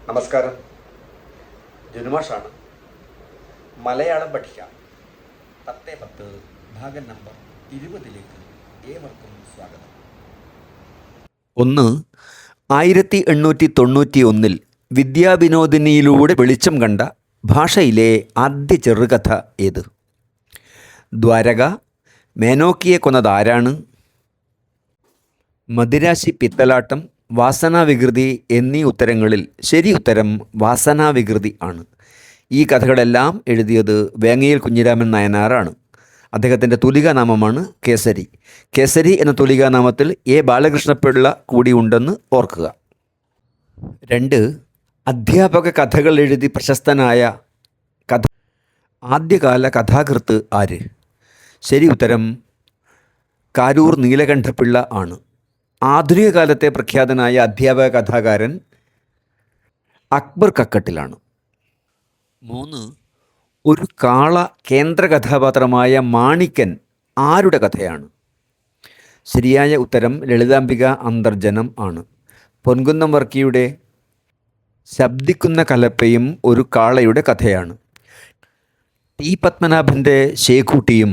നമസ്കാരം, ജനുമാഷാണ്. മലയാളം പഠിക്കാം 10 ഭാഗം നമ്പർ 20ലേക്ക് ഏവർക്കും സ്വാഗതം. 1891 വിദ്യാവിനോദിനിയിലൂടെ വെളിച്ചം കണ്ട ഭാഷയിലെ ആദ്യ ചെറുകഥ ഏത്? ദ്വാരക, മേനോക്കിയെ കൊന്നതാരാണ്? മദിരാശി പിത്തലാട്ടം, വാസനാവികൃതി എന്നീ ഉത്തരങ്ങളിൽ ശരി ഉത്തരം വാസനാവികൃതി ആണ്. ഈ കഥകളെല്ലാം എഴുതിയത് വേങ്ങയിൽ കുഞ്ഞിരാമൻ നായനാറാണ്. അദ്ദേഹത്തിൻ്റെ തുലികാനാമമാണ് കേസരി. കേസരി എന്ന തുലികാനാമത്തിൽ എ ബാലകൃഷ്ണപിള്ള കൂടി ഉണ്ടെന്ന് ഓർക്കുക. 2. അധ്യാപക കഥകൾ എഴുതി പ്രശസ്തനായ ആദ്യകാല കഥാകൃത്ത് ആര്? ശരി ഉത്തരം കാരൂർ നീലകണ്ഠപിള്ള ആണ്. ആധുനിക കാലത്തെ പ്രഖ്യാതനായ അധ്യാപക കഥാകാരൻ അക്ബർ കക്കട്ടിലാണ്. 3. ഒരു കാള കേന്ദ്ര കഥാപാത്രമായ മാണിക്കൻ ആരുടെ കഥയാണ്? ശരിയായ ഉത്തരം ലളിതാംബിക അന്തർജനം ആണ്. പൊൻകുന്നം വർക്കിയുടെ ശബ്ദിക്കുന്ന കലപ്പയും ഒരു കാളയുടെ കഥയാണ്. ടി പത്മനാഭൻ്റെ ശേഖൂട്ടിയും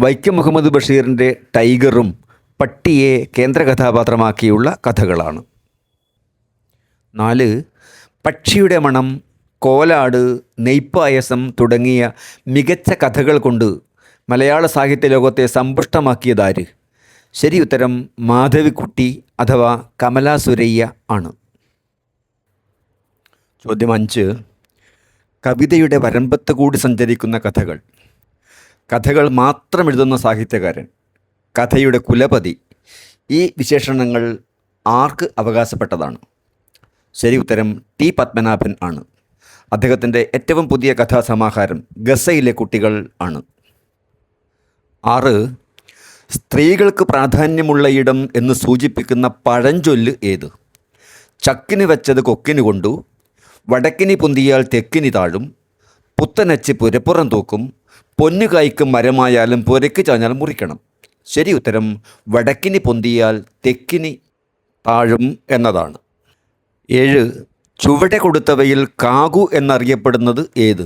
വൈക്കം മുഹമ്മദ് ബഷീറിൻ്റെ ടൈഗറും പട്ടിയെ കേന്ദ്ര കഥാപാത്രമാക്കിയുള്ള കഥകളാണ്. 4. പക്ഷിയുടെ മണം, കോലാട്, നെയ്പ്പായസം തുടങ്ങിയ മികച്ച കഥകൾ കൊണ്ട് മലയാള സാഹിത്യ ലോകത്തെ സമ്പുഷ്ടമാക്കിയതാര്? ശരി ഉത്തരം മാധവിക്കുട്ടി അഥവാ കമലാ സുരയ്യ ആണ്. ചോദ്യം 5. കവിതയുടെ വരമ്പത്ത് കൂടി സഞ്ചരിക്കുന്ന കഥകൾ. കഥകൾ മാത്രം എഴുതുന്ന സാഹിത്യകാരൻ, കഥയുടെ കുലപതി, ഈ വിശേഷണങ്ങൾ ആർക്ക് അവകാശപ്പെട്ടതാണ്? ശരി ഉത്തരം ടി പത്മനാഭൻ ആണ്. അദ്ദേഹത്തിൻ്റെ ഏറ്റവും പുതിയ കഥാസമാഹാരം ഗസയിലെ കുട്ടികൾ ആണ്. 6. സ്ത്രീകൾക്ക് പ്രാധാന്യമുള്ള ഇടം എന്ന് സൂചിപ്പിക്കുന്ന പഴഞ്ചൊല്ല് ഏത്? ചക്കിന് വെച്ചത് കൊക്കിന് കൊണ്ടു, വടക്കിനി പൊന്തിയാൽ തെക്കിനി താഴും, പുത്തനച്ച് പുരപ്പുറം തൂക്കും, പൊന്നു കായ്ക്കും മരമായാലും പുരയ്ക്ക് ചാഞ്ഞാൽ മുറിക്കണം. ശരി ഉത്തരം വടക്കിനി പൊന്തിയാൽ തെക്കിനി താഴും എന്നതാണ്. 7. ചുവടെ കൊടുത്തവയിൽ കാകു എന്നറിയപ്പെടുന്നത് ഏത്?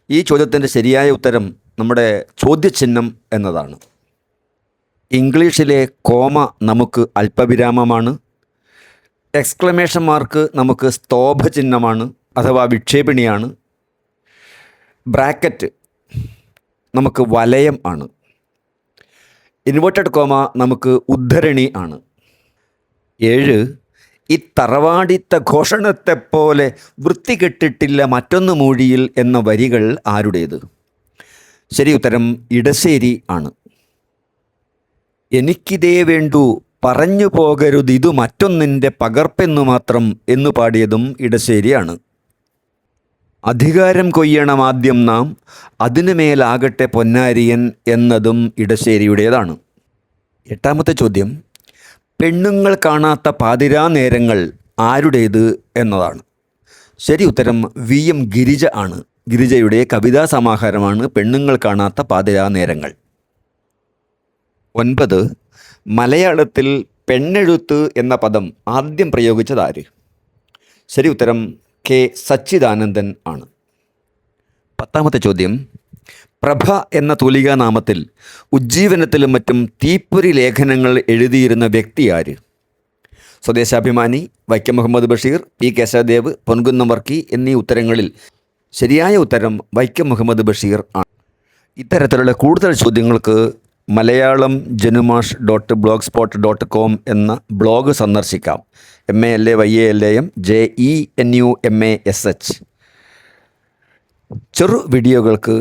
ഈ ചോദ്യത്തിൻ്റെ ശരിയായ ഉത്തരം നമ്മുടെ ചോദ്യചിഹ്നം എന്നതാണ്. ഇംഗ്ലീഷിലെ കോമ നമുക്ക് അല്പവിരാമമാണ്. എക്സ്ക്ലമേഷൻ മാർക്ക് നമുക്ക് സ്തോഭചിഹ്നമാണ് അഥവാ വിക്ഷേപിണിയാണ്. ബ്രാക്കറ്റ് നമുക്ക് വലയം ആണ്. ഇൻവേർട്ടഡ് കോമ നമുക്ക് ഉദ്ധരണി ആണ്. 7. ഈ തറവാടിത്ത ഘോഷണത്തെപ്പോലെ വൃത്തി കെട്ടിട്ടില്ല മറ്റൊന്ന് മൂഴിയിൽ എന്ന വരികൾ ആരുടേത്? ശരി ഉത്തരം ഇടശ്ശേരി ആണ്. എനിക്കിതേ വേണ്ടു പറഞ്ഞു പോകരുതിതു മറ്റൊന്നിൻ്റെ പകർപ്പെന്നു മാത്രം എന്നു പാടിയതും ഇടശ്ശേരിയാണ്. അധികാരം കൊയ്യണം ആദ്യം നാം, അതിനുമേലാകട്ടെ പൊന്നാരിയൻ എന്നതും ഇടശ്ശേരിയുടേതാണ്. 8ാമത്തെ ചോദ്യം, പെണ്ണുങ്ങൾ കാണാത്ത പാതിരാ നേരങ്ങൾ ആരുടേത് എന്നതാണ്. ശരി ഉത്തരം VM ഗിരിജ ആണ്. ഗിരിജയുടെ കവിതാ സമാഹാരമാണ് പെണ്ണുങ്ങൾ കാണാത്ത പാതിരാ നേരങ്ങൾ. 9. മലയാളത്തിൽ പെണ്ണെഴുത്ത് എന്ന പദം ആദ്യം പ്രയോഗിച്ചതാര്? ശരി ഉത്തരം കെ സച്ചിദാനന്ദൻ ആണ്. 10ാമത്തെ ചോദ്യം, പ്രഭ എന്ന തൂലികാനാമത്തിൽ ഉജ്ജീവനത്തിലും മറ്റും തീപ്പൊരി ലേഖനങ്ങൾ എഴുതിയിരുന്ന വ്യക്തി ആര്? സ്വദേശാഭിമാനി, വൈക്കം മുഹമ്മദ് ബഷീർ, പി കേശവദേവ്, പൊൻകുന്നം വർക്കി എന്നീ ഉത്തരങ്ങളിൽ ശരിയായ ഉത്തരം വൈക്കം മുഹമ്മദ് ബഷീർ ആണ്. ഇത്തരത്തിലുള്ള കൂടുതൽ ചോദ്യങ്ങൾക്ക് മലയാളം JenuMash.blogspot.com എന്ന ബ്ലോഗ് സന്ദർശിക്കാം. MALAYALAM JENUMASH. ചെറു വീഡിയോകൾക്ക്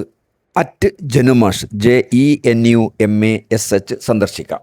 @JenuMash JENUMASH സന്ദർശിക്കാം.